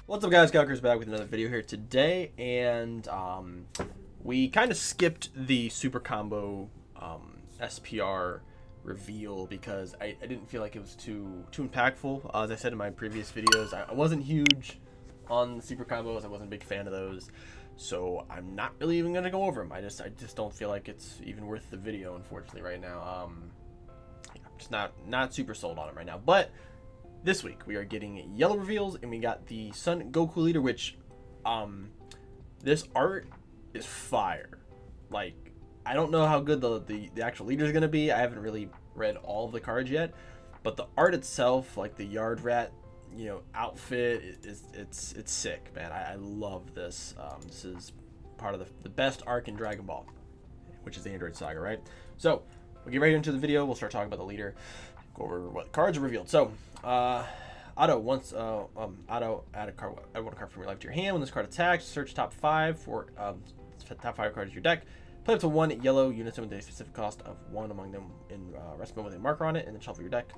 What's up, guys? Goku's back with another video here today, and we kind of skipped the super combo SPR reveal because I didn't feel like it was too impactful. As I said in my previous videos, I wasn't huge on the super combos. I wasn't a big fan of those, so I'm not really even gonna go over them. I just don't feel like it's even worth the video, unfortunately, right now. I'm just not super sold on them right now, but. This week we are getting yellow reveals, and we got the Son Goku leader, which this art is fire. Like, I don't know how good the actual leader is gonna be. I haven't really read all of the cards yet, but the art itself, like the yard rat, outfit, it's sick, man. I love this. This is part of the best arc in Dragon Ball, which is the Android Saga, right? So we'll get right into the video. We'll start talking about the leader. Go over what cards are revealed. So, Otto, once Otto add one card from your life to your hand. When this card attacks, search top 5 for top 5 cards of your deck. Play up to 1 yellow unison with a specific cost of 1 among them in rest mode with a marker on it, and then shuffle your deck.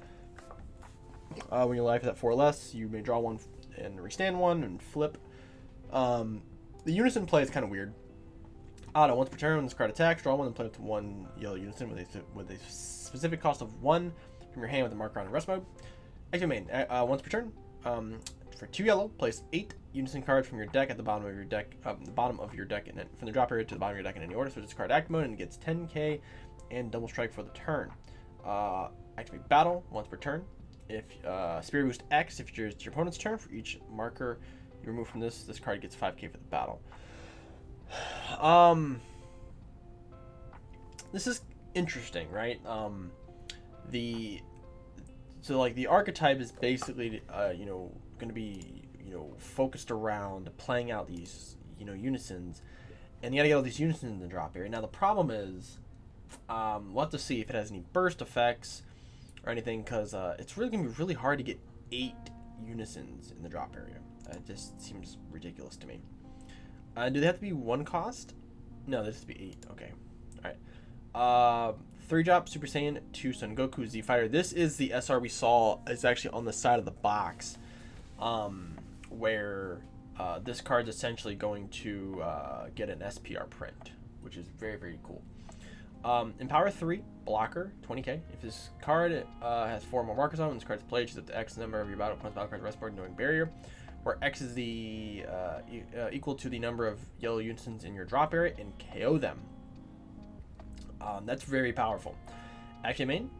When your life is at 4 or less, you may draw 1 and restand 1 and flip. The unison play is kind of weird. Otto, once per turn, when this card attacks, draw 1 and play up to 1 yellow unison with a specific cost of 1 from your hand with a marker on in rest mode. Active main. Once per turn, for 2 yellow, place 8 unison cards from your deck at the bottom of your deck, and then from the drop area to the bottom of your deck in any order. So this card active mode and it gets 10k and double strike for the turn. Activate battle once per turn. If Spirit Boost X, if it's your opponent's turn, for each marker you remove from this card gets 5k for the battle. This is interesting, right? So like the archetype is basically going to be focused around playing out these unisons, and you got to get all these unisons in the drop area. Now the problem is we'll have to see if it has any burst effects or anything, because it's really going to be really hard to get 8 unisons in the drop area. It just seems ridiculous to me. Do they have to be 1 cost? No, they have to be 8. Okay, all right. 3 drop Super Saiyan 2 Son Goku Z Fighter. This is the SR we saw. It's actually on the side of the box, where this card's essentially going to get an SPR print, which is very, very cool. Empower 3 blocker 20k. If this card has 4 more markers on it, when this card's played, choose up to X number of your battle cards rest board knowing barrier, where X is the equal to the number of yellow unisons in your drop area, and KO them. That's very powerful. Active main,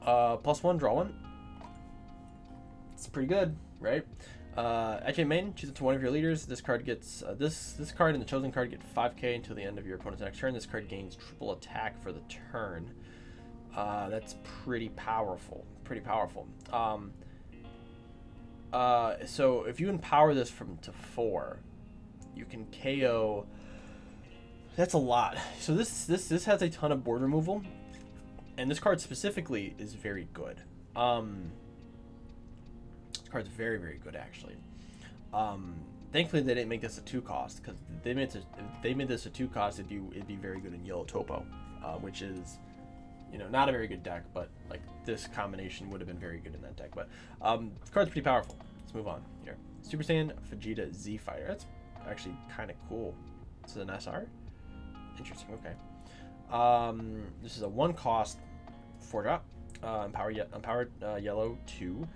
+1, draw 1. It's pretty good, right? Active main, choose it to one of your leaders. This card gets this card and the chosen card get 5k until the end of your opponent's next turn. This card gains triple attack for the turn. That's pretty powerful. Pretty powerful. So if you empower this to 4, you can KO. That's a lot. So this has a ton of board removal, and this card specifically is very good. This card's very, very good, actually. Thankfully they didn't make this a 2 cost, because if they made this a 2 cost, it'd be very good in yellow topo, which is not a very good deck, but like this combination would have been very good in that deck. But the card's pretty powerful. Let's move on here. Super Saiyan Vegeta Z Fighter. That's actually kind of cool. This is an SR. Interesting. Okay. This is a 1 cost 4 drop. Empowered yellow 2.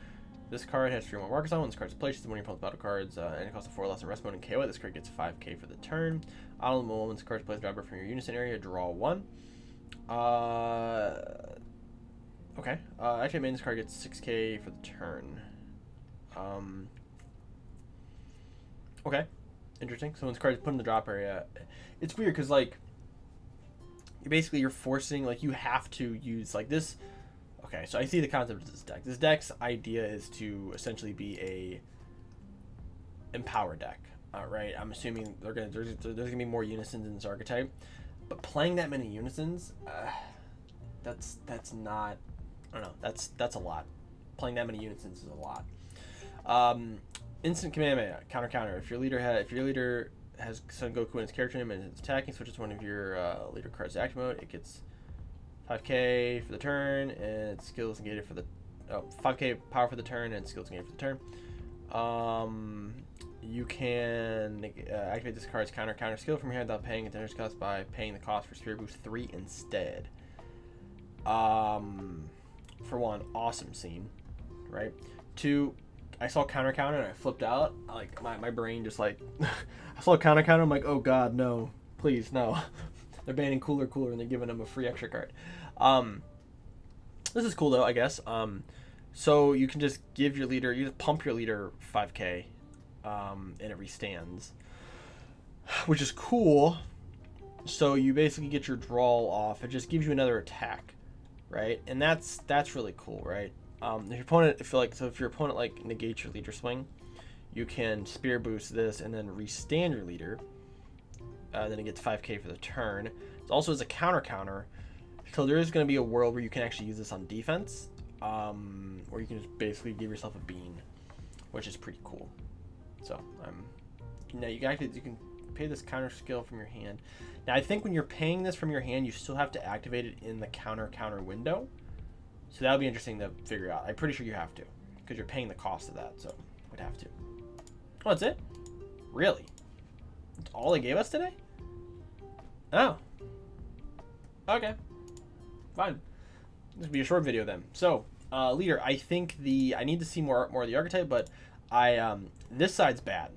This card has 3 more markers on. When this card's placed, it's one of your opponent's battle cards, and it costs a 4 less in rest mode and KO. This card gets 5k for the turn. Out of the moment, this card's placed driver from your unison area, draw 1. Okay. Actually, main, this card gets 6k for the turn. Okay. Interesting. So when this card is put in the drop area, it's weird because like you're forcing, like, you have to use like this. Okay, so I see the concept of this deck. This deck's idea is to essentially be a empower deck. Right? I'm assuming there's gonna be more unisons in this archetype, but playing that many unisons, that's not. I don't know. That's a lot. Playing that many unisons is a lot. Instant command counter. If your leader has Son Goku in its character name and it's attacking, switches to one of your leader cards to active mode, it gets 5k for the turn, and its skills negated for the 5k power for the turn, and skills negated for the turn. you can activate this card's counter skill from here without paying attention cost by paying the cost for Spirit Boost 3 instead. For one, awesome scene, right? Two, I saw counter and I flipped out. Like my brain just like I saw counter. I'm like, oh god, no, please no. They're banning cooler, and they're giving them a free extra card. This is cool though, I guess. So you can just give your leader, you just pump your leader 5k, and it restands, which is cool. So you basically get your draw off. It just gives you another attack, right? And that's really cool, right? If your opponent, if your opponent like negates your leader swing, you can spear boost this and then restand your leader. Then it gets 5k for the turn. It also has a counter. So there is going to be a world where you can actually use this on defense, or you can just basically give yourself a bean, which is pretty cool. So now you can pay this counter skill from your hand. Now I think when you're paying this from your hand, you still have to activate it in the counter window. So that'll be interesting to figure out. I'm pretty sure you have to, because you're paying the cost of that. So would have to. Oh, that's it? Really? That's all they gave us today? Oh. Okay. Fine. This will be a short video then. So, leader, I think I need to see more of the archetype, but this side's bad.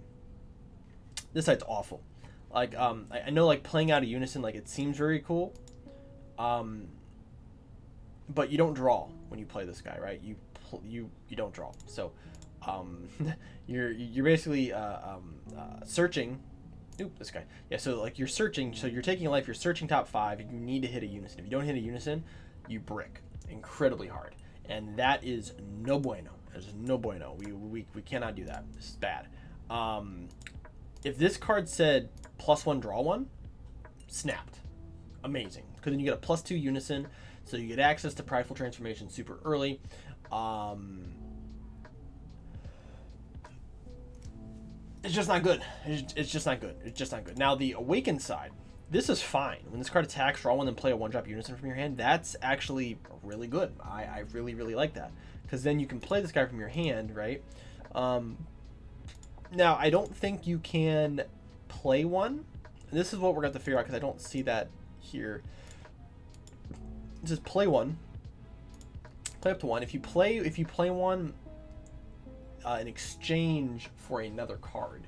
This side's awful. Like, I know like playing out of Unison, like it seems very cool. But you don't draw when you play this guy, right? You don't draw. So, you're basically searching. Oop, this guy. Yeah, so like you're searching. So you're taking a life. You're searching top 5. You need to hit a Unison. If you don't hit a Unison, you brick incredibly hard, and that is no bueno. There's no bueno. We cannot do that. This is bad. If this card said +1 draw 1, snapped. Amazing, because then you get a +2 Unison. So you get access to Prideful Transformation super early. It's just not good. It's just not good. It's just not good. Now the Awakened side, this is fine. When this card attacks, draw 1, then play a 1-drop Unison from your hand. That's actually really good. I really like that, because then you can play this guy from your hand, right? Now I don't think you can play one. And this is what we're going to have to figure out, because I don't see that here. Just play one. Play up to 1. If you play one in exchange for another card.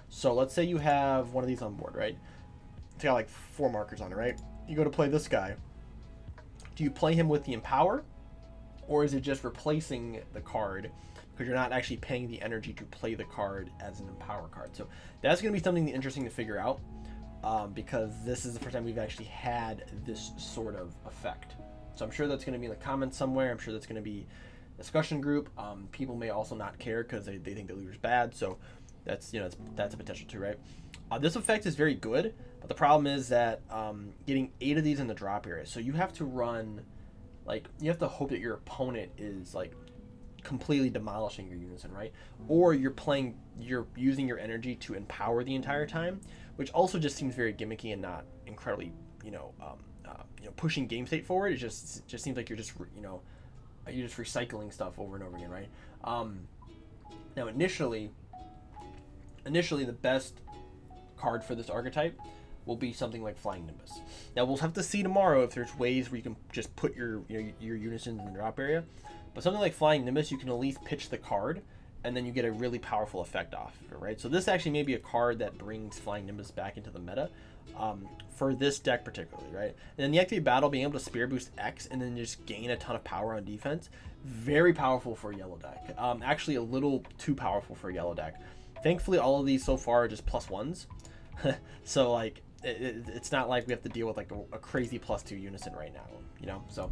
So let's say you have one of these on board, right? It's got like 4 markers on it, right? You go to play this guy. Do you play him with the Empower, or is it just replacing the card because you're not actually paying the energy to play the card as an Empower card? So that's going to be something interesting to figure out, because this is the first time we've actually had this sort of effect. So I'm sure that's going to be in the comments somewhere. I'm sure that's going to be a discussion group. People may also not care because they think the leader's bad. So that's that's a potential too, right? This effect is very good, but the problem is that getting 8 of these in the drop area. So you have to run, like, you have to hope that your opponent is like completely demolishing your Unison, right? Or you're using your energy to empower the entire time, which also just seems very gimmicky and not incredibly, pushing game state forward. It just seems like you're just recycling stuff over and over again, right? Now initially the best card for this archetype will be something like Flying Nimbus. Now we'll have to see tomorrow if there's ways where you can just put your Unisons in the drop area, but something like Flying Nimbus, you can at least pitch the card and then you get a really powerful effect off of it, right? So this actually may be a card that brings Flying Nimbus back into the meta, for this deck particularly, right? And then the activate battle, being able to spear boost X and then just gain a ton of power on defense, very powerful for a yellow deck. Actually a little too powerful for a yellow deck. Thankfully all of these so far are just +1s. So like it's not like we have to deal with like a crazy +2 Unison right now, so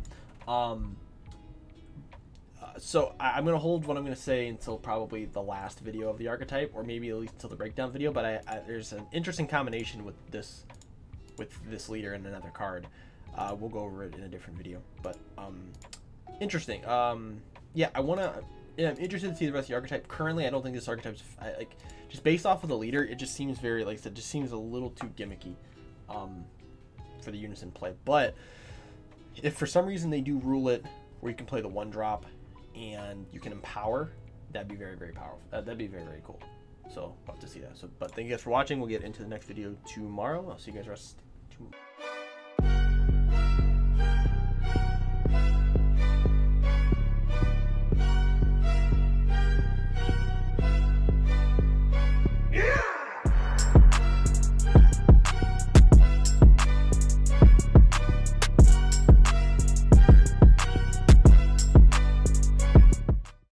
so I'm going to hold what I'm going to say until probably the last video of the archetype, or maybe at least until the breakdown video, but there's an interesting combination with this leader and another card. We'll go over it in a different video, but interesting. Yeah, I'm interested to see the rest of the archetype. Currently, I don't think this archetype's just based off of the leader, it just seems very, like I said, just seems a little too gimmicky for the Unison play. But if for some reason they do rule it where you can play the 1-drop and you can empower, that'd be very, very powerful. That'd be very, very cool. So we'll have to see that. So, but thank you guys for watching. We'll get into the next video tomorrow. I'll see you guys rest